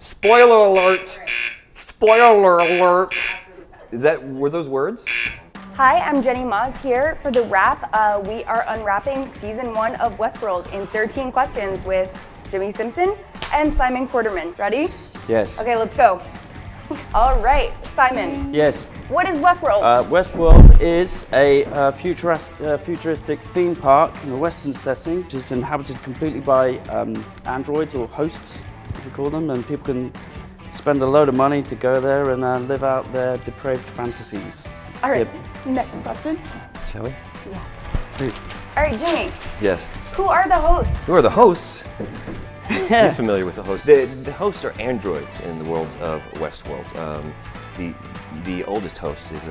Spoiler alert! Spoiler alert! Were those words? Hi, I'm Jenny Maeve here for TheWrap. We are unwrapping season 1 of Westworld in 13 questions with Jimmi Simpson and Simon Quarterman. Ready? Yes. Okay, let's go. All right, Simon. Yes. What is Westworld? Westworld is a futuristic theme park in a Western setting, which is inhabited completely by androids or hosts, as we call them, and people can spend a load of money to go there and live out their depraved fantasies. All right, next question. Shall we? Yes. Please. All right, Jimmy. Yes. Who are the hosts? Who are the hosts? He's familiar with the hosts. The hosts are androids in the world of Westworld. The oldest host is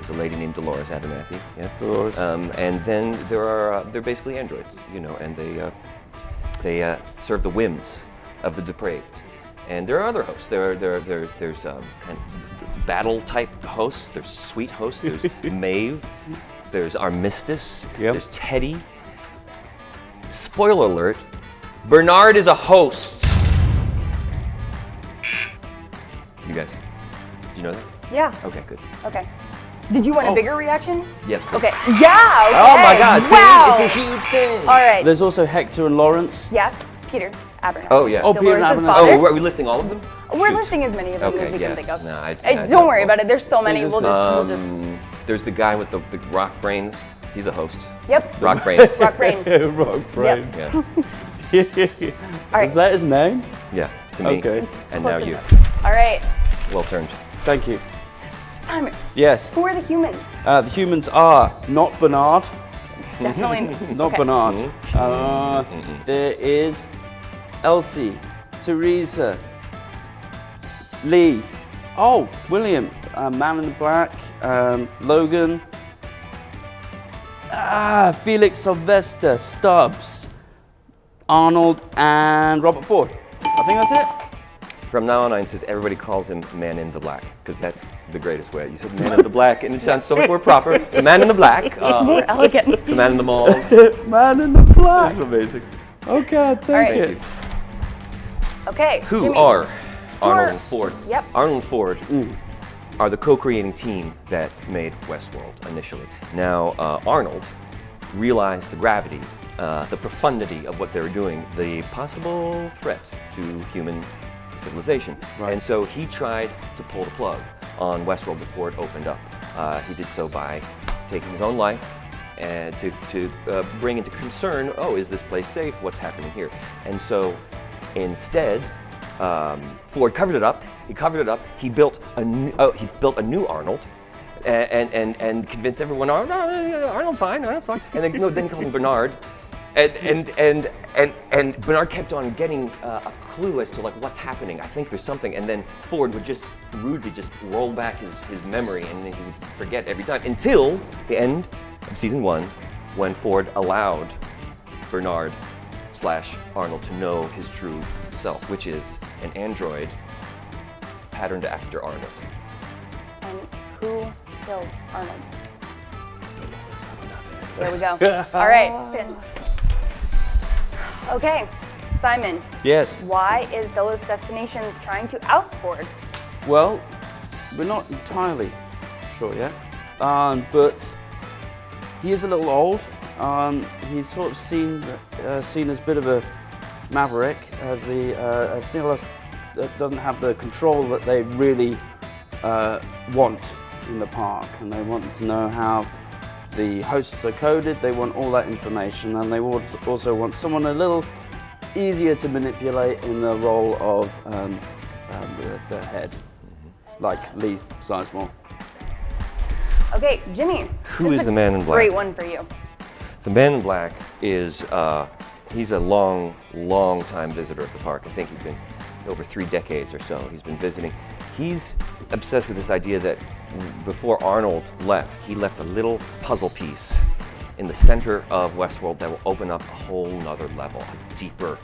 a lady named Dolores Abernathy. Yes, Dolores. And then they're basically androids, and they serve the whims of the depraved. And there are other hosts. There's kind of battle type hosts. There's sweet hosts. There's Maeve. There's Armistice. Yep. There's Teddy. Spoiler alert. Bernard is a host. You guys, did you know that? Yeah. Okay, good. Okay. Did you want a bigger reaction? Yes, please. Okay. Yeah. Okay. Oh my God! Wow. See, it's a huge thing. All right. There's also Hector and Lawrence. Yes. Peter Abernathy. Oh yeah. Oh, Peter Dolores' Abernathy. father. Oh, are we listing all of them? We're Shoot. listing as many of them as we can think of. No, I Don't worry about it. There's so many. There's, We'll just. There's the guy with the rock brains. He's a host. Yep. Rock brains. Rock brain. Rock brain. Yeah. All right. Is that his name? Yeah. To me. Okay. And Close now you. enough. All right. Well turned. Thank you. Simon. Yes. Who are the humans? The humans are not Bernard. Definitely Not okay. Bernard. There is Elsie, Teresa, Lee, William, Man in the Black, Logan, Felix Sylvester, Stubbs, Arnold, and Robert Ford. I think that's it. From now on, I insist everybody calls him Man in the Black, because that's the greatest way. You said Man in the Black, and it sounds so much more proper. The Man in the Black. It's more elegant. The Man in the Mall. Man in the Black. That's amazing. Okay, I'll take right. it. Okay. Who Jimmy. are Arnold and Ford? Yep. Arnold and Ford are the co-creating team that made Westworld initially. Now, Arnold realized the gravity, the profundity of what they were doing, the possible threat to human civilization. Right. And so he tried to pull the plug on Westworld before it opened up. He did so by taking his own life and to bring into concern, is this place safe? What's happening here? And so instead, Ford covered it up. He covered it up. He built a new Arnold, and convinced everyone, Arnold's fine, Arnold's fine. And then he called him Bernard. And Bernard kept on getting a clue as to what's happening. I think there's something, and then Ford would just rudely roll back his memory, and then he would forget every time until the end of season 1, when Ford allowed Bernard/Arnold to know his true self, which is an android patterned after Arnold. And who killed Arnold? There we go. All right. Okay, Simon. Yes. Why is Delos Destinations trying to oust Ford? Well, we're not entirely sure yet, but he is a little old. He's sort of seen as a bit of a maverick, as Delos doesn't have the control that they really want in the park, and they want to know how the hosts are coded. They want all that information, and they also want someone a little easier to manipulate in the role of the head, like Lee Sizemore. Okay, Jimmy. Who is the Man in Black? Great one for you. The Man in Black is, he's a long time visitor of the park. I think he's been over 3 decades or so. He's been visiting. He's obsessed with this idea that before Arnold left, he left a little puzzle piece in the center of Westworld that will open up a whole nother level, a deeper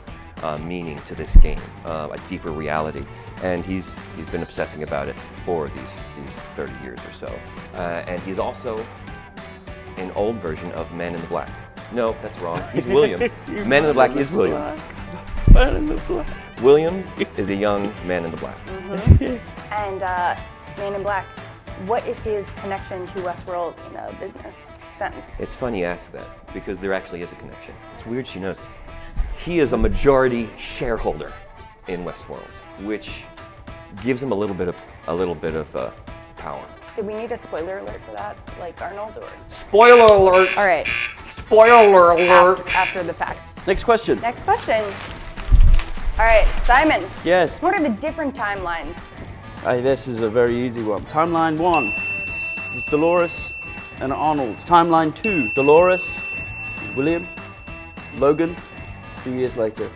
meaning to this game, a deeper reality. And he's been obsessing about it for these 30 years or so. And he's also an old version of Man in the Black. No, that's wrong. He's William. Man in the Black is William. Man in the Black. William is a young man in the black. And Man in Black, what is his connection to Westworld in a business sense? It's funny you ask that because there actually is a connection. It's weird she knows. He is a majority shareholder in Westworld, which gives him a little bit of power. Did we need a spoiler alert for that, like Arnold, or? Spoiler alert! All right, Spoiler alert! after the fact. Next question. Next question. All right, Simon. Yes. What are the different timelines? Hey, this is a very easy one. Timeline 1 is Dolores and Arnold. Timeline 2, Dolores, William, Logan, a few years later.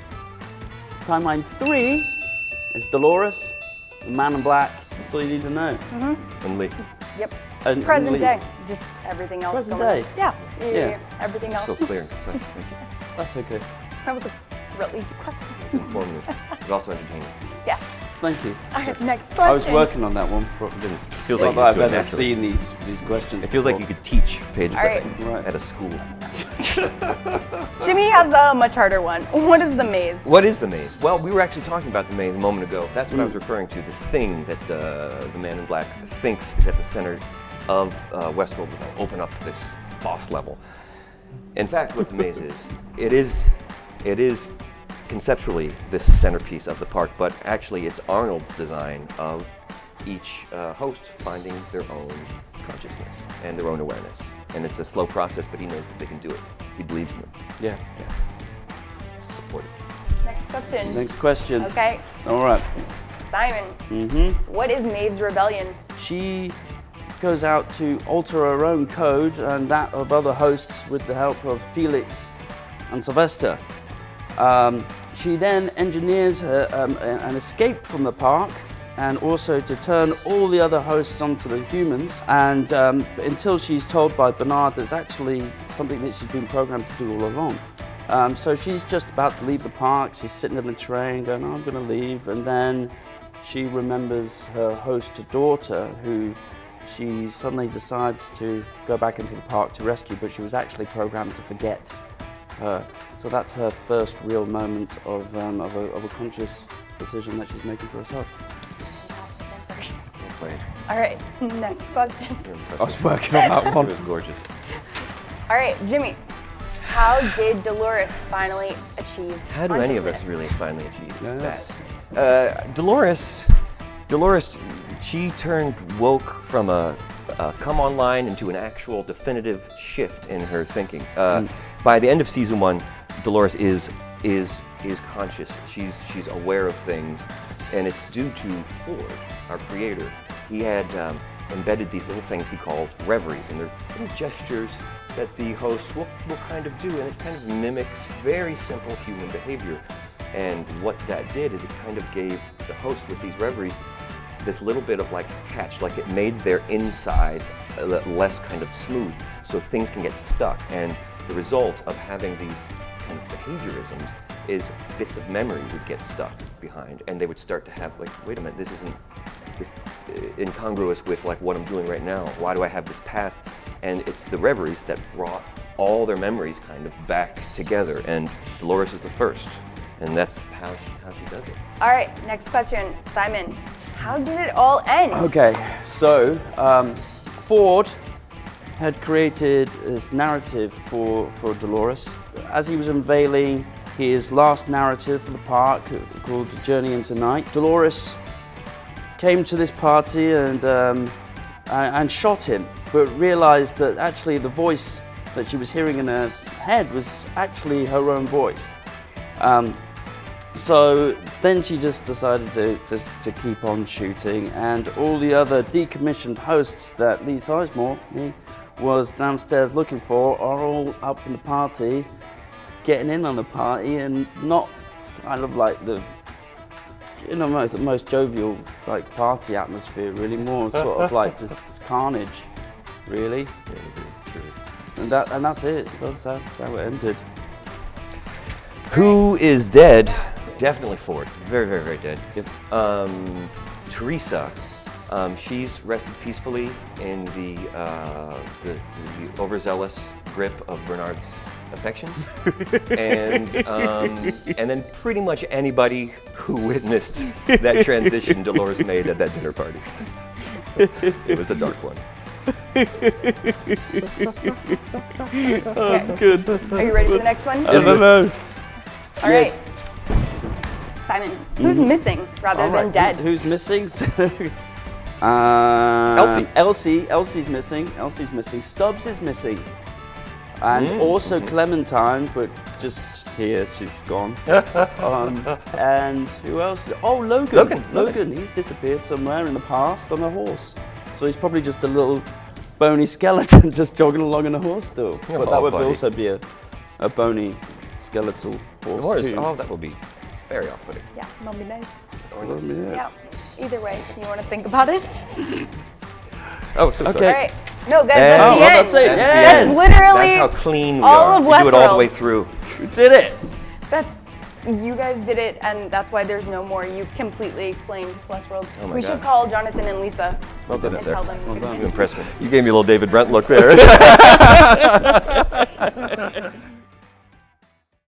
Timeline 3 is Dolores, the Man in Black. That's all you need to know. And Lee. Yep. And Present Lee. day. Just everything else. Present going on. day. Yeah. Everything else. So clear and concise. Thank you. That's okay. That was a real easy question. It's informative, but also entertaining. Yeah. Thank you. All right, next question. I was working on that one for. It feels Not like that you I've just do it ever naturally. seen these questions. It feels like you could teach page All right. flipping Right. at a school. Jimmy has a much harder one. What is the maze? What is the maze? Well, we were actually talking about the maze a moment ago. That's what I was referring to, this thing that the Man in Black thinks is at the center of Westworld will open up this boss level. In fact, what the maze is, it is conceptually this centerpiece of the park, but actually it's Arnold's design of each host finding their own consciousness and their own awareness. And it's a slow process, but he knows that they can do it. He believes in them. Yeah. Support it. Next question. Next question. Okay, All right. Simon. What is Maeve's rebellion? She goes out to alter her own code and that of other hosts with the help of Felix and Sylvester. She then engineers her, an escape from the park and also to turn all the other hosts onto the humans, and until she's told by Bernard that's actually something that she's been programmed to do all along. So she's just about to leave the park, she's sitting in the train going, oh, I'm going to leave, and then she remembers her host daughter who she suddenly decides to go back into the park to rescue, but she was actually programmed to forget her. So that's her first real moment of a conscious decision that she's making for herself. Well played. All right, next question. I was working on that It one. was gorgeous. All right, Jimmy. How did Dolores finally achieve How do any of us consciousness? really finally achieve Yes. that? Dolores, she turned woke from a come online into an actual definitive shift in her thinking. By the end of season 1, Dolores is conscious. She's aware of things, and it's due to Ford, our creator. He had embedded these little things he called reveries, and they're little gestures that the host will kind of do, and it kind of mimics very simple human behavior. And what that did is it kind of gave the host with these reveries this little bit of like catch, like it made their insides less kind of smooth, so things can get stuck. And the result of having these kind of behaviorisms is bits of memory would get stuck behind, and they would start to have like, wait a minute, this isn't incongruous with like what I'm doing right now. Why do I have this past? And it's the reveries that brought all their memories kind of back together, and Dolores is the first, and that's how she does it. All right, next question. Simon, how did it all end? Okay, so Ford had created this narrative for Dolores. As he was unveiling his last narrative for the park called Journey into Night, Dolores came to this party and shot him, but realized that actually the voice that she was hearing in her head was actually her own voice. So then she just decided to keep on shooting, and all the other decommissioned hosts that Lee Sizemore was downstairs looking for are all up in the party, getting in on the party, and not kind of like the most jovial like party atmosphere, really more sort of like this carnage, really. And that's it. That's how it ended. Who is dead? Definitely Ford. Very, very, very dead. Yep. Teresa, she's rested peacefully in the overzealous grip of Bernard's affections, and then pretty much anybody who witnessed that transition Dolores made at that dinner party. It was a dark one. That's good. Are you ready for the next one? I don't know. All right. Simon, who's missing rather than dead? Who's missing? Elsie. Elsie's missing. Stubbs is missing. And also Clementine, but just here, she's gone. And who else? Oh, Logan. He's disappeared somewhere in the past on a horse. So he's probably just a little bony skeleton just jogging along on a horse still. But that would also be a bony skeletal horse too. Oh, that would be very off-putting. Yeah, that'll be nice. Yeah. Either way, you want to think about it? Oh, so sorry. Okay. All right. No, guys, And- that's the end. that's it. That's Yes. the end. That's literally That's how clean we all are. of We do it all the Westworld. way through. We did it. You guys did it, and that's why there's no more. You completely explained Westworld. Oh my We God. should call Jonathan and Lisa Well done, and sir. tell them. You impressed me. You gave me a little David Brent look there.